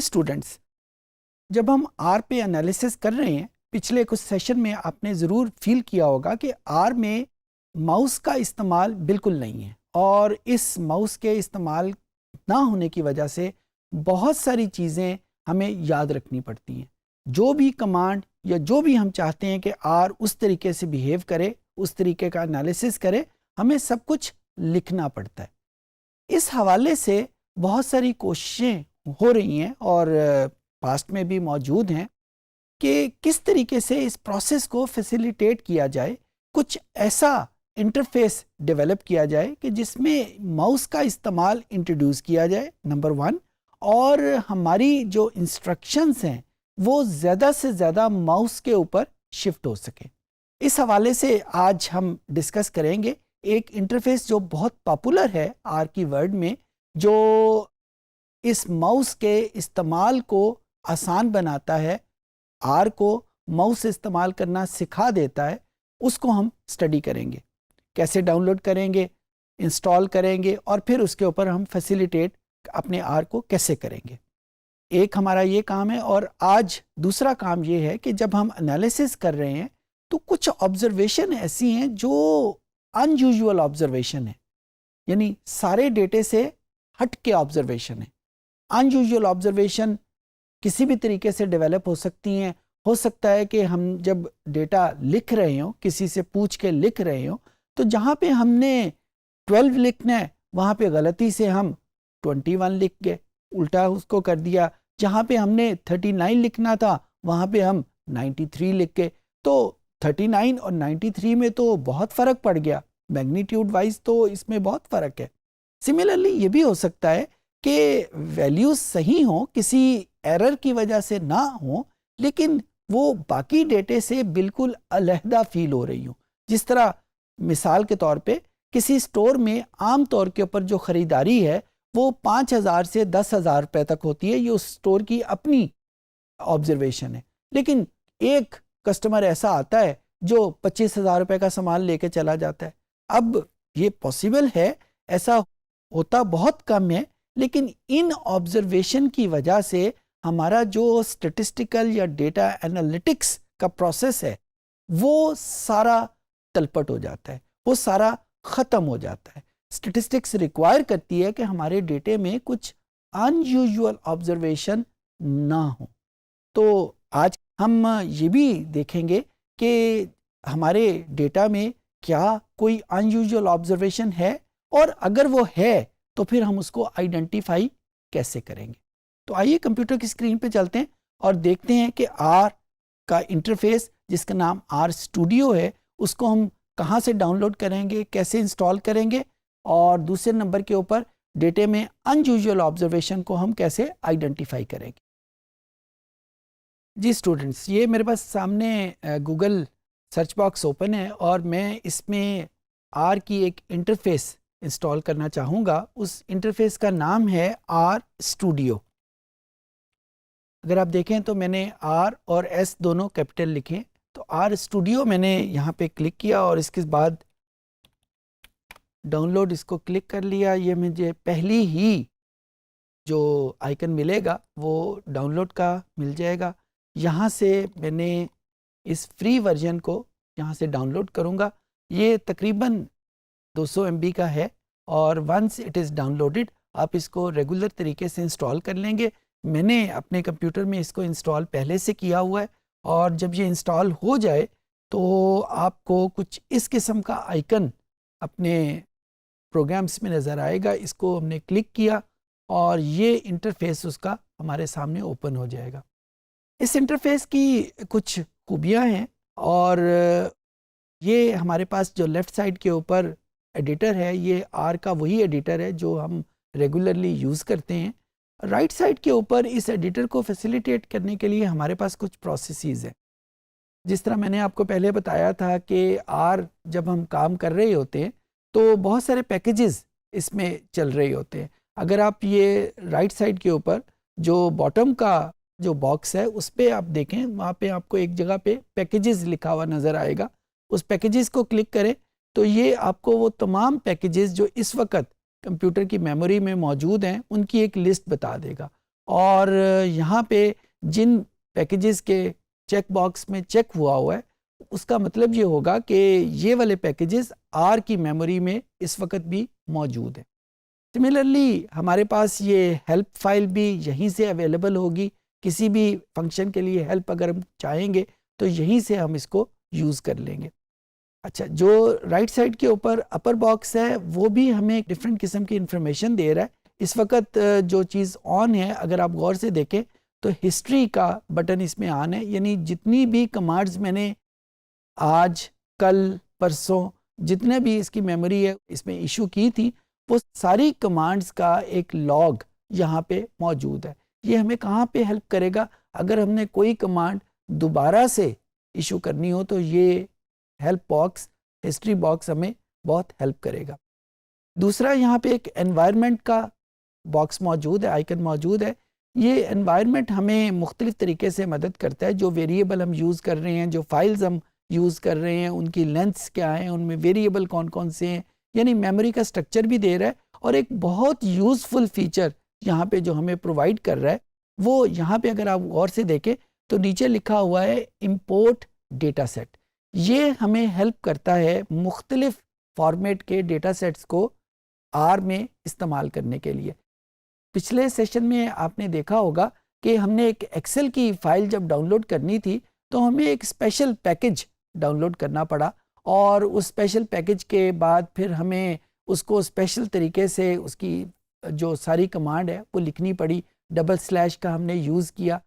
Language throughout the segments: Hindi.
देखिए स्टूडेंट्स, जब हम आर पे एनालिसिस कर रहे हैं, पिछले कुछ सेशन में आपने ज़रूर फील किया होगा कि आर में माउस का इस्तेमाल बिल्कुल नहीं है, और इस माउस के इस्तेमाल ना होने की वजह से बहुत सारी चीज़ें हमें याद रखनी पड़ती हैं। जो भी कमांड या जो भी हम चाहते हैं कि आर उस तरीके से बिहेव करे, उस तरीके का एनालिसिस करे, हमें सब कुछ लिखना पड़ता है। इस हवाले से बहुत सारी कोशिशें हो रही हैं और पास्ट में भी मौजूद हैं कि किस तरीके से इस प्रोसेस को फैसिलिटेट किया जाए, कुछ ऐसा इंटरफेस डेवलप किया जाए कि जिसमें माउस का इस्तेमाल इंट्रोड्यूस किया जाए, नंबर वन, और हमारी जो इंस्ट्रक्शंस हैं वो ज़्यादा से ज़्यादा माउस के ऊपर शिफ्ट हो सके। इस हवाले से आज हम डिस्कस करेंगे एक इंटरफेस जो बहुत पॉपुलर है आर की वर्ड में, जो इस माउस के इस्तेमाल को आसान बनाता है, आर को माउस इस्तेमाल करना सिखा देता है। उसको हम स्टडी करेंगे, कैसे डाउनलोड करेंगे, इंस्टॉल करेंगे और फिर उसके ऊपर हम फैसिलिटेट अपने आर को कैसे करेंगे। एक हमारा ये काम है, और आज दूसरा काम ये है कि जब हम एनालिसिस कर रहे हैं तो कुछ ऑब्जर्वेशन ऐसी हैं जो अनयूजुअल ऑब्जर्वेशन है, यानी सारे डेटे से हट के ऑब्जर्वेशन है। अनयूजुअल ऑब्जर्वेशन किसी भी तरीके से डेवलप हो सकती हैं। हो सकता है कि हम जब डेटा लिख रहे हो, किसी से पूछ के लिख रहे हो, तो जहाँ पे हमने 12 लिखना है वहाँ पे गलती से हम 21 लिख गए, उल्टा उसको कर दिया। जहाँ पे हमने 39 लिखना था वहाँ पे हम 93 लिख गए। तो 39 और 93 में तो बहुत फ़र्क पड़ गया, मैग्नीट्यूड वाइज तो इसमें बहुत फ़र्क है। सिमिलरली ये भी हो सकता है कि वैल्यूज सही हों, किसी एरर की वजह से ना हो, लेकिन वो बाकी डेटे से बिल्कुल अलहदा फील हो रही हो। जिस तरह मिसाल के तौर पे किसी स्टोर में आम तौर के ऊपर जो ख़रीदारी है वो 5,000 से 10,000 रुपये तक होती है, ये उस स्टोर की अपनी ऑब्जर्वेशन है। लेकिन एक कस्टमर ऐसा आता है जो 25,000 रुपये का सामान लेके चला जाता है। अब ये पॉसिबल है, ऐसा होता बहुत कम है, लेकिन इन ऑब्जर्वेशन की वजह से हमारा जो स्टैटिस्टिकल या डेटा एनालिटिक्स का प्रोसेस है वो सारा तलपट हो जाता है, वो सारा ख़त्म हो जाता है। स्टैटिस्टिक्स रिक्वायर करती है कि हमारे डेटे में कुछ अनयूजुअल ऑब्जर्वेशन ना हो। तो आज हम ये भी देखेंगे कि हमारे डेटा में क्या कोई अनयूजुअल ऑब्जर्वेशन है, और अगर वो है तो फिर हम उसको आइडेंटिफाई कैसे करेंगे। तो आइए कंप्यूटर की स्क्रीन पे चलते हैं और देखते हैं कि आर का इंटरफेस, जिसका नाम आर स्टूडियो है, उसको हम कहाँ से डाउनलोड करेंगे, कैसे इंस्टॉल करेंगे, और दूसरे नंबर के ऊपर डेटे में अनयूजुअल ऑब्जर्वेशन को हम कैसे आइडेंटिफाई करेंगे। जी स्टूडेंट्स, ये मेरे पास सामने गूगल सर्च बॉक्स ओपन है और मैं इसमें आर की एक इंटरफेस इंस्टॉल करना चाहूँगा। उस इंटरफेस का नाम है आर स्टूडियो। अगर आप देखें तो मैंने आर और एस दोनों कैपिटल लिखे, तो आर स्टूडियो मैंने यहाँ पे क्लिक किया और इसके बाद डाउनलोड इसको क्लिक कर लिया। ये मुझे पहली ही जो आइकन मिलेगा वो डाउनलोड का मिल जाएगा। यहाँ से मैंने इस फ्री वर्जन को यहाँ से डाउनलोड करूँगा। ये तकरीबन 200 MB का है, और वंस इट इज़ डाउनलोडेड आप इसको रेगुलर तरीके से इंस्टॉल कर लेंगे। मैंने अपने कंप्यूटर में इसको इंस्टॉल पहले से किया हुआ है, और जब ये इंस्टॉल हो जाए तो आपको कुछ इस किस्म का आइकन अपने प्रोग्राम्स में नज़र आएगा। इसको हमने क्लिक किया और ये इंटरफेस उसका हमारे सामने ओपन हो जाएगा। इस इंटरफेस की कुछ खूबियाँ हैं, और ये हमारे पास जो लेफ़्ट साइड के ऊपर एडिटर है, ये आर का वही एडिटर है जो हम रेगुलरली यूज़ करते हैं। राइट साइड के ऊपर इस एडिटर को फैसिलिटेट करने के लिए हमारे पास कुछ प्रोसेसेस हैं। जिस तरह मैंने आपको पहले बताया था कि आर जब हम काम कर रहे होते हैं तो बहुत सारे पैकेजेस इसमें चल रहे होते हैं। अगर आप ये राइट साइड के ऊपर जो बॉटम का जो बॉक्स है उस पर आप देखें, वहाँ पे आपको एक जगह पे पैकेजेस लिखा हुआ नज़र आएगा। उस पैकेजेस को क्लिक करें तो ये आपको वो तमाम पैकेजेस जो इस वक्त कंप्यूटर की मेमोरी में मौजूद हैं उनकी एक लिस्ट बता देगा। और यहाँ पे जिन पैकेजेस के चेक बॉक्स में चेक हुआ हुआ है उसका मतलब ये होगा कि ये वाले पैकेजेस आर की मेमोरी में इस वक्त भी मौजूद है। सिमिलरली हमारे पास ये हेल्प फाइल भी यहीं से अवेलेबल होगी। किसी भी फंक्शन के लिए हेल्प अगर हम चाहेंगे तो यहीं से हम इसको यूज़ कर लेंगे। अच्छा, जो राइट साइड के ऊपर अपर बॉक्स है वो भी हमें एक डिफरेंट किस्म की इंफॉर्मेशन दे रहा है। इस वक्त जो चीज़ ऑन है, अगर आप गौर से देखें तो हिस्ट्री का बटन इसमें ऑन है, यानी जितनी भी कमांड्स मैंने आज, कल, परसों जितने भी इसकी मेमोरी है इसमें इशू की थी, वो सारी कमांड्स का एक लॉग यहाँ पे मौजूद है। ये हमें कहाँ पे हेल्प करेगा? अगर हमने कोई कमांड दोबारा से इशू करनी हो तो ये हेल्प बॉक्स, हिस्ट्री बॉक्स हमें बहुत हेल्प करेगा। दूसरा, यहाँ पे एक एनवायरनमेंट का बॉक्स मौजूद है, आइकन मौजूद है। ये एनवायरनमेंट हमें मुख्तलिफ तरीके से मदद करता है। जो वेरिएबल हम यूज़ कर रहे हैं, जो फाइल्स हम यूज़ कर रहे हैं, उनकी लेंथ्स क्या हैं, उनमें वेरिएबल कौन कौन से हैं, यानी मेमोरी का स्ट्रक्चर भी दे रहा है। और एक बहुत यूज़फुल फीचर यहाँ पे जो हमें प्रोवाइड कर रहा है वो यहाँ पे अगर आप गौर से देखें तो नीचे लिखा हुआ है इंपोर्ट डेटा सेट। ये हमें हेल्प करता है मुख्तलिफ फॉर्मेट के डेटा सेट्स को आर में इस्तेमाल करने के लिए। पिछले सेशन में आपने देखा होगा कि हमने एक एक्सेल की फ़ाइल जब डाउनलोड करनी थी तो हमें एक स्पेशल पैकेज डाउनलोड करना पड़ा, और उस स्पेशल पैकेज के बाद फिर हमें उसको स्पेशल तरीके से उसकी जो सारी कमांड है वो लिखनी पड़ी। डबल स्लैश का हमने यूज़ किया।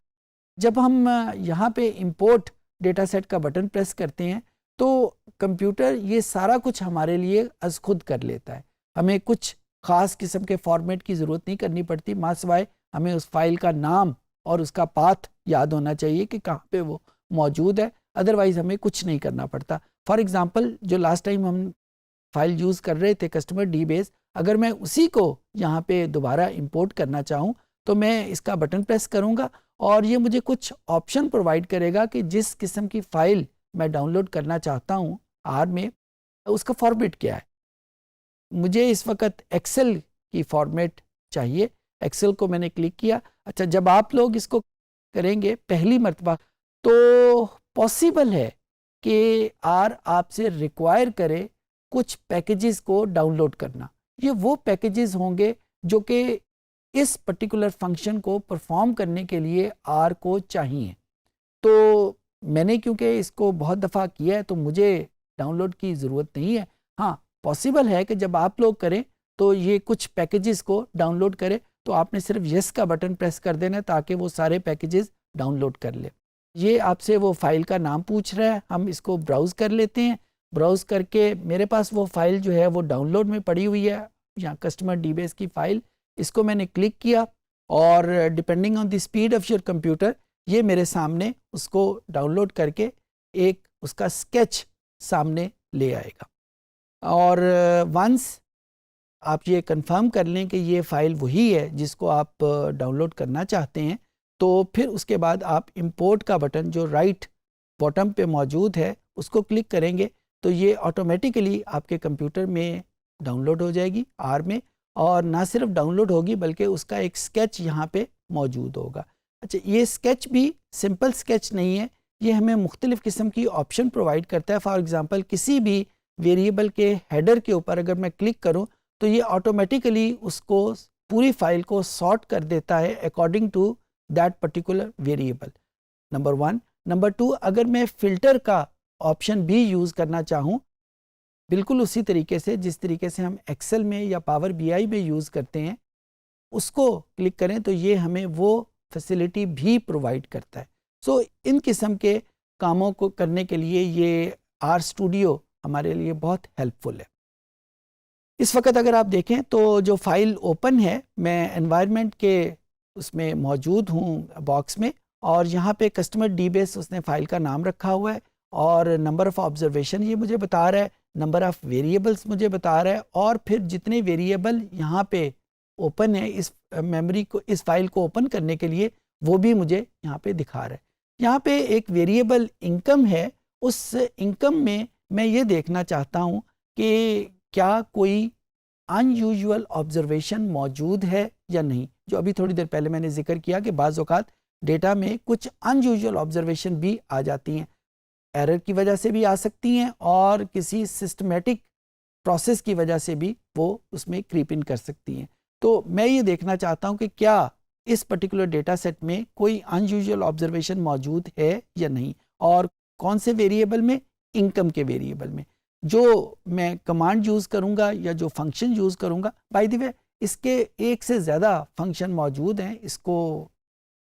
जब हम यहाँ पे इंपोर्ट डेटा सेट का बटन प्रेस करते हैं तो कंप्यूटर ये सारा कुछ हमारे लिए अज खुद कर लेता है। हमें कुछ ख़ास किस्म के फॉर्मेट की ज़रूरत नहीं करनी पड़ती, मासिवाय हमें उस फाइल का नाम और उसका पाथ याद होना चाहिए कि कहाँ पे वो मौजूद है। अदरवाइज़ हमें कुछ नहीं करना पड़ता। फॉर एग्ज़ाम्पल, जो लास्ट टाइम हम फाइल यूज़ कर रहे थे कस्टमर डी बेस, अगर मैं उसी को यहाँ पे दोबारा इंपोर्ट करना चाहूँ तो मैं इसका बटन प्रेस करूँगा और ये मुझे कुछ ऑप्शन प्रोवाइड करेगा कि जिस किस्म की फ़ाइल मैं डाउनलोड करना चाहता हूँ आर में, उसका फॉर्मेट क्या है। मुझे इस वक्त एक्सेल की फॉर्मेट चाहिए। एक्सेल को मैंने क्लिक किया। अच्छा, जब आप लोग इसको करेंगे पहली मर्तबा तो पॉसिबल है कि आर आपसे रिक्वायर करे कुछ पैकेजेस को डाउनलोड करना। ये वो पैकेजेस होंगे जो कि इस पर्टिकुलर फंक्शन को परफॉर्म करने के लिए आर को चाहिए। तो मैंने क्योंकि इसको बहुत दफ़ा किया है तो मुझे डाउनलोड की ज़रूरत नहीं है। हाँ, पॉसिबल है कि जब आप लोग करें तो ये कुछ पैकेजेस को डाउनलोड करें, तो आपने सिर्फ यस का बटन प्रेस कर देना ताकि वो सारे पैकेजेस डाउनलोड कर ले। ये आपसे वो फ़ाइल का नाम पूछ रहा है, हम इसको ब्राउज़ कर लेते हैं। ब्राउज़ करके मेरे पास वो फ़ाइल जो है वो डाउनलोड में पड़ी हुई है, यहाँ कस्टमर डी बेस की फ़ाइल। इसको मैंने क्लिक किया और depending on the speed of your computer ये मेरे सामने उसको डाउनलोड करके एक उसका स्केच सामने ले आएगा। और वंस आप ये कंफर्म कर लें कि ये फ़ाइल वही है जिसको आप डाउनलोड करना चाहते हैं, तो फिर उसके बाद आप इंपोर्ट का बटन जो राइट बॉटम पे मौजूद है उसको क्लिक करेंगे तो ये ऑटोमेटिकली आपके कंप्यूटर में डाउनलोड हो जाएगी आर में। और ना सिर्फ डाउनलोड होगी बल्कि उसका एक स्केच यहाँ पे मौजूद होगा। अच्छा, ये स्केच भी सिंपल स्केच नहीं है, ये हमें मुख्तलिफ़ किस्म की ऑप्शन प्रोवाइड करता है। फॉर एग्ज़ाम्पल, किसी भी वेरिएबल के हेडर के ऊपर अगर मैं क्लिक करूँ तो ये ऑटोमेटिकली उसको पूरी फ़ाइल को सॉर्ट कर देता है according to that particular variable, number 1। Number 2, अगर मैं फ़िल्टर का ऑप्शन भी यूज़ करना चाहूँ बिल्कुल उसी तरीके से जिस तरीके से हम एक्सेल में या पावर बीआई में यूज़ करते हैं, उसको क्लिक करें तो ये हमें वो फैसिलिटी भी प्रोवाइड करता है। सो इन किस्म के कामों को करने के लिए ये आर स्टूडियो हमारे लिए बहुत हेल्पफुल है। इस वक्त अगर आप देखें तो जो फ़ाइल ओपन है, मैं एनवायरनमेंट के उसमें मौजूद हूँ बॉक्स में, और यहाँ पे कस्टमर डी बेस उसने फ़ाइल का नाम रखा हुआ है और नंबर ऑफ़ ऑब्जर्वेशन ये मुझे बता रहा है, नंबर ऑफ़ वेरिएबल्स मुझे बता रहा है, और फिर जितने वेरिएबल यहाँ पे ओपन है इस मेमोरी को, इस फाइल को ओपन करने के लिए, वो भी मुझे यहाँ पे दिखा रहा है। यहाँ पे एक वेरिएबल इनकम है, उस इनकम में मैं ये देखना चाहता हूँ कि क्या कोई अनयूजुअल ऑब्जर्वेशन मौजूद है या नहीं, जो अभी थोड़ी देर पहले मैंने जिक्र किया कि बाज़ औक़ात डेटा में कुछ अनयूजुअल ऑब्जर्वेशन भी आ जाती हैं, एरर की वजह से भी आ सकती हैं और किसी सिस्टमेटिक प्रोसेस की वजह से भी वो उसमें क्रीप इन कर सकती हैं। तो मैं ये देखना चाहता हूँ कि क्या इस पर्टिकुलर डेटा सेट में कोई अनयूजुअल ऑब्जर्वेशन मौजूद है या नहीं, और कौन से वेरिएबल में, इनकम के वेरिएबल में। जो मैं कमांड यूज़ करूँगा या जो फंक्शन यूज़ करूँगा, बाय द वे इसके एक से ज़्यादा फंक्शन मौजूद हैं इसको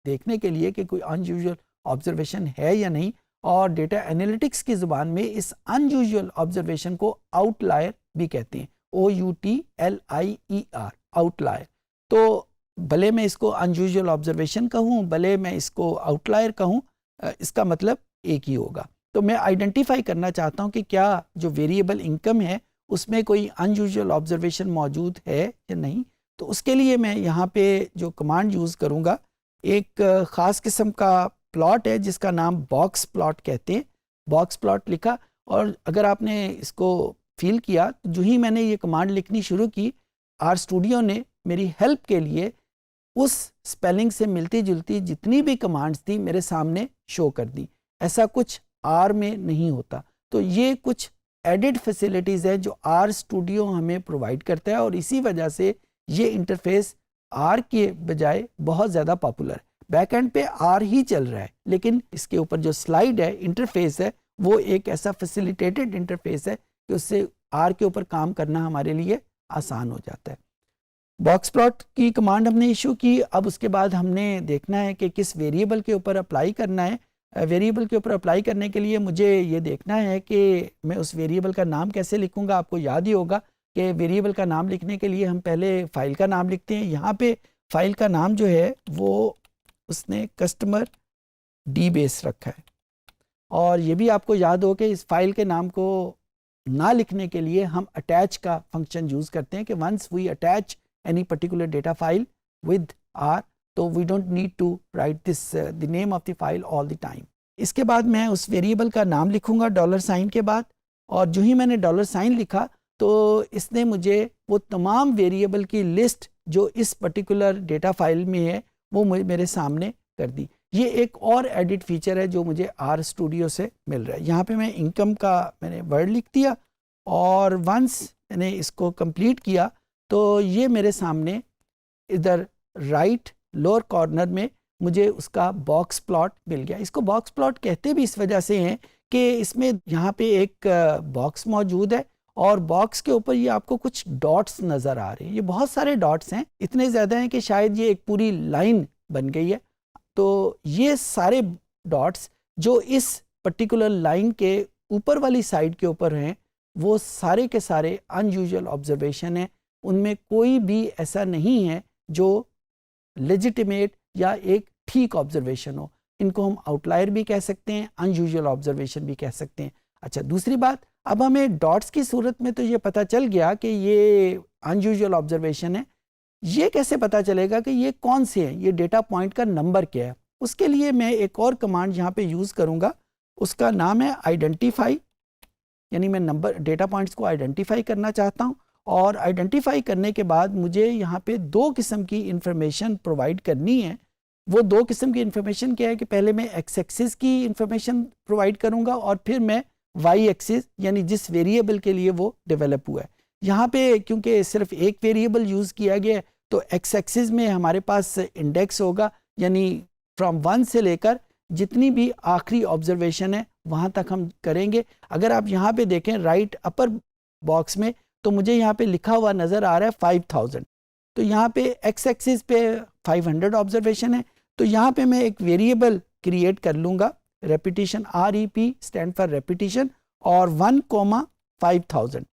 देखने के लिए कि कोई अनयूजुअल ऑब्जर्वेशन है या नहीं, और डेटा एनालिटिक्स की ज़ुबान में इस अनयूजुअल ऑब्जर्वेशन को आउटलायर भी कहते हैं, OUTLIER, आउटलायर। तो भले मैं इसको अनयूजुअल ऑब्जर्वेशन कहूँ, भले मैं इसको आउटलायर कहूँ, इसका मतलब एक ही होगा। तो मैं आइडेंटिफाई करना चाहता हूँ कि क्या जो वेरिएबल इनकम है उसमें कोई अनयूजुअल ऑब्जर्वेशन मौजूद है या नहीं। तो उसके लिए मैं यहाँ पे जो कमांड यूज़ करूँगा, एक ख़ास किस्म का प्लॉट है जिसका नाम बॉक्स प्लॉट कहते हैं। बॉक्स प्लॉट लिखा, और अगर आपने इसको फील किया तो जो ही मैंने ये कमांड लिखनी शुरू की, आर स्टूडियो ने मेरी हेल्प के लिए उस स्पेलिंग से मिलती जुलती जितनी भी कमांड्स थी मेरे सामने शो कर दी। ऐसा कुछ आर में नहीं होता। तो ये कुछ एडिड फैसिलिटीज़ है जो आर स्टूडियो हमें प्रोवाइड करता है, और इसी वजह से ये इंटरफेस आर के बजाय बहुत ज़्यादा पॉपुलर है। बैक एंड पे आर ही चल रहा है, लेकिन इसके ऊपर जो स्लाइड है, इंटरफेस है, वो एक ऐसा फैसिलिटेटेड इंटरफेस है कि उससे आर के ऊपर काम करना हमारे लिए आसान हो जाता है। बॉक्स प्लॉट की कमांड हमने इशू की। अब उसके बाद हमने देखना है कि किस वेरिएबल के ऊपर अप्लाई करना है। वेरिएबल के ऊपर अप्लाई करने के लिए मुझे ये देखना है कि मैं उस वेरिएबल का नाम कैसे लिखूंगा। आपको याद ही होगा कि वेरिएबल का नाम लिखने के लिए हम पहले फ़ाइल का नाम लिखते हैं। यहाँ पे फ़ाइल का नाम जो है वो उसने कस्टमर डी बेस रखा है, और ये भी आपको याद हो कि इस फाइल के नाम को ना लिखने के लिए हम अटैच का फंक्शन यूज़ करते हैं कि once we attach any particular data file with R, तो we don't need to write this the name of the file all the time. इसके बाद मैं उस वेरिएबल का नाम लिखूंगा $साइन के बाद, और जो ही मैंने $साइन लिखा तो इसने मुझे वो तमाम वेरिएबल की लिस्ट जो इस पर्टिकुलर डेटा फाइल में है वो मेरे सामने कर दी। ये एक और एडिट फीचर है जो मुझे आर स्टूडियो से मिल रहा है। यहाँ पे मैं इनकम का मैंने वर्ड लिख दिया, और वंस मैंने इसको कंप्लीट किया तो ये मेरे सामने इधर राइट लोअर कॉर्नर में मुझे उसका बॉक्स प्लॉट मिल गया। इसको बॉक्स प्लॉट कहते भी इस वजह से हैं कि इसमें यहाँ पे एक बॉक्स मौजूद है, और बॉक्स के ऊपर ये आपको कुछ डॉट्स नज़र आ रहे हैं। ये बहुत सारे डॉट्स हैं, इतने ज़्यादा हैं कि शायद ये एक पूरी लाइन बन गई है। तो ये सारे डॉट्स जो इस पर्टिकुलर लाइन के ऊपर वाली साइड के ऊपर हैं, वो सारे के सारे अनयूजुअल ऑब्जर्वेशन हैं। उनमें कोई भी ऐसा नहीं है जो लेजिटिमेट या एक ठीक ऑब्जर्वेशन हो। इनको हम आउटलायर भी कह सकते हैं, अनयूजुअल ऑब्जर्वेशन भी कह सकते हैं। अच्छा, दूसरी बात, अब हमें डॉट्स की सूरत में तो ये पता चल गया कि ये अनयूजुअल ऑब्जर्वेशन है। ये कैसे पता चलेगा कि ये कौन से हैं, ये डेटा पॉइंट का नंबर क्या है? उसके लिए मैं एक और कमांड यहाँ पे यूज़ करूँगा, उसका नाम है आइडेंटिफाई। यानी मैं नंबर डेटा पॉइंट्स को आइडेंटिफाई करना चाहता हूँ, और आइडेंटिफाई करने के बाद मुझे यहाँ पे दो किस्म की इंफॉर्मेशन प्रोवाइड करनी है। वो दो किस्म की इंफॉर्मेशन क्या है कि पहले मैं एक्स एक्सिस की इंफॉर्मेशन प्रोवाइड करूँगा, और फिर मैं वाई एक्सिस यानी जिस वेरिएबल के लिए वो डेवलप हुआ है। यहाँ पे क्योंकि सिर्फ एक वेरिएबल यूज़ किया गया है, तो एक्स एक्सिस में हमारे पास इंडेक्स होगा, यानी फ्रॉम 1 से लेकर जितनी भी आखिरी ऑब्जर्वेशन है वहाँ तक हम करेंगे। अगर आप यहाँ पे देखें राइट अपर बॉक्स में, तो मुझे यहाँ पे लिखा हुआ नज़र आ रहा है 5000। तो यहाँ पे एक्स एक्सिस पे 500 ऑब्जर्वेशन है। तो यहाँ पे मैं एक वेरिएबल क्रिएट कर लूँगा, repetition, REP stand for repetition, और 1,5000।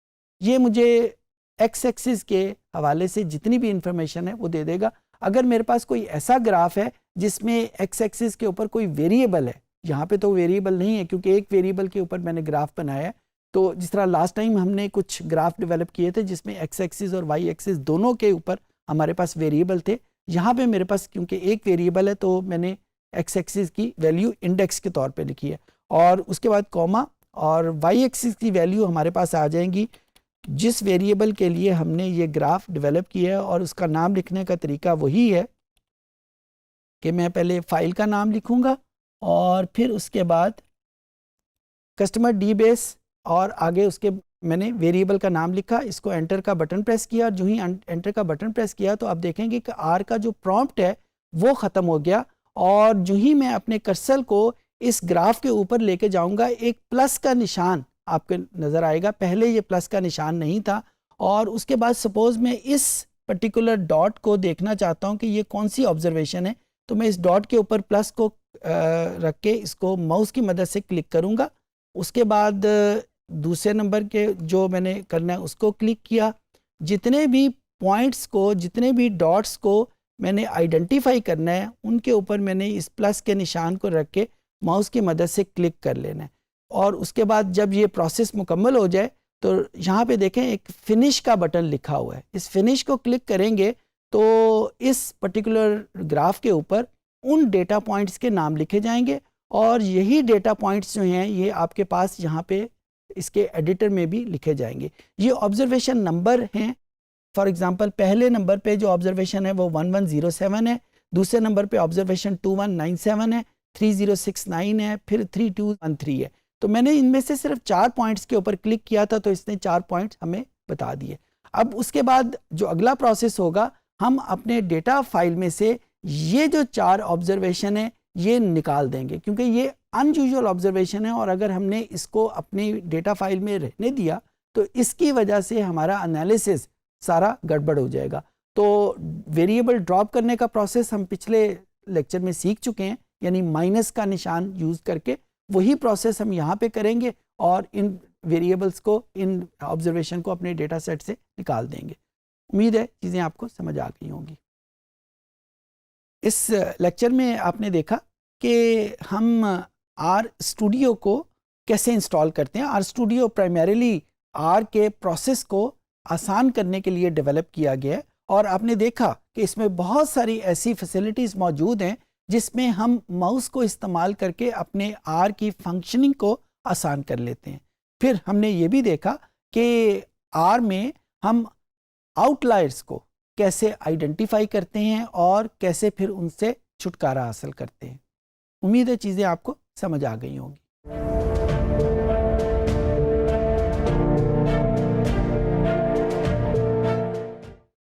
ये मुझे एक्स एक्सिस के हवाले से जितनी भी इंफॉर्मेशन है वो दे देगा। अगर मेरे पास कोई ऐसा ग्राफ है जिसमें एक्स एक्सिस के ऊपर कोई वेरिएबल है, यहाँ पे तो वेरिएबल नहीं है क्योंकि एक वेरिएबल के ऊपर मैंने ग्राफ बनाया है। तो जिस तरह लास्ट टाइम हमने कुछ ग्राफ डेवलप किए थे जिसमें एक्स एक्सिस और वाई एक्सिस दोनों के ऊपर हमारे पास वेरिएबल थे, यहाँ पे मेरे पास क्योंकि एक वेरिएबल है तो मैंने एक्स एक्सिस की वैल्यू इंडेक्स के तौर पे लिखी है, और उसके बाद कॉमा, और वाई एक्सिस की वैल्यू हमारे पास आ जाएंगी जिस वेरिएबल के लिए हमने ये ग्राफ डेवलप किया है, और उसका नाम लिखने का तरीका वही है कि मैं पहले फाइल का नाम लिखूंगा और फिर उसके बाद कस्टमर डी बेस, और आगे उसके मैंने वेरिएबल का नाम लिखा, इसको एंटर का बटन प्रेस किया। जो ही एंटर का बटन प्रेस किया तो आप देखेंगे कि आर का जो प्रॉम्प्ट है वो ख़त्म हो गया, और जो ही मैं अपने कर्सर को इस ग्राफ के ऊपर लेके जाऊंगा, एक प्लस का निशान आपके नज़र आएगा। पहले ये प्लस का निशान नहीं था। और उसके बाद सपोज़ मैं इस पर्टिकुलर डॉट को देखना चाहता हूँ कि ये कौन सी ऑब्जर्वेशन है, तो मैं इस डॉट के ऊपर प्लस को रख के इसको माउस की मदद से क्लिक करूँगा। उसके बाद दूसरे नंबर के जो मैंने करना है उसको क्लिक किया। जितने भी पॉइंट्स को, जितने भी डॉट्स को मैंने आइडेंटिफाई करना है, उनके ऊपर मैंने इस प्लस के निशान को रख के माउस की मदद से क्लिक कर लेना है। और उसके बाद जब ये प्रोसेस मुकम्मल हो जाए तो यहाँ पे देखें एक फिनिश का बटन लिखा हुआ है। इस फिनिश को क्लिक करेंगे तो इस पर्टिकुलर ग्राफ के ऊपर उन डेटा पॉइंट्स के नाम लिखे जाएंगे, और यही डेटा पॉइंट्स जो हैं ये आपके पास यहाँ पे इसके एडिटर में भी लिखे जाएंगे। ये ऑब्जर्वेशन नंबर हैं। फॉर एग्जांपल पहले नंबर पे जो ऑब्जर्वेशन है वो 1107 है, दूसरे नंबर पे ऑब्जर्वेशन 2197 है, 3069 है, फिर 3213 है। तो मैंने इनमें से सिर्फ 4 पॉइंट्स के ऊपर क्लिक किया था, तो इसने 4 पॉइंट्स हमें बता दिए। अब उसके बाद जो अगला प्रोसेस होगा, हम अपने डेटा फाइल में से ये जो 4 ऑब्जर्वेशन है ये निकाल देंगे, क्योंकि ये अनयूजुअल ऑब्जर्वेशन है, और अगर हमने इसको अपनी डेटा फाइल में रहने दिया तो इसकी वजह से हमारा एनालिसिस सारा गड़बड़ हो जाएगा। तो वेरिएबल ड्रॉप करने का प्रोसेस हम पिछले लेक्चर में सीख चुके हैं, यानी माइनस का निशान यूज़ करके वही प्रोसेस हम यहाँ पे करेंगे और इन वेरिएबल्स को, इन ऑब्जर्वेशन को अपने डेटा सेट से निकाल देंगे। उम्मीद है चीज़ें आपको समझ आ गई होंगी। इस लेक्चर में आपने देखा कि हम आर स्टूडियो को कैसे इंस्टॉल करते हैं। आर स्टूडियो प्राइमरीली आर के प्रोसेस को आसान करने के लिए डेवलप किया गया है, और आपने देखा कि इसमें बहुत सारी ऐसी फैसिलिटीज़ मौजूद हैं जिसमें हम माउस को इस्तेमाल करके अपने आर की फंक्शनिंग को आसान कर लेते हैं। फिर हमने ये भी देखा कि आर में हम आउटलायर्स को कैसे आइडेंटिफाई करते हैं और कैसे फिर उनसे छुटकारा हासिल करते हैं। उम्मीद है चीज़ें आपको समझ आ गई होंगी।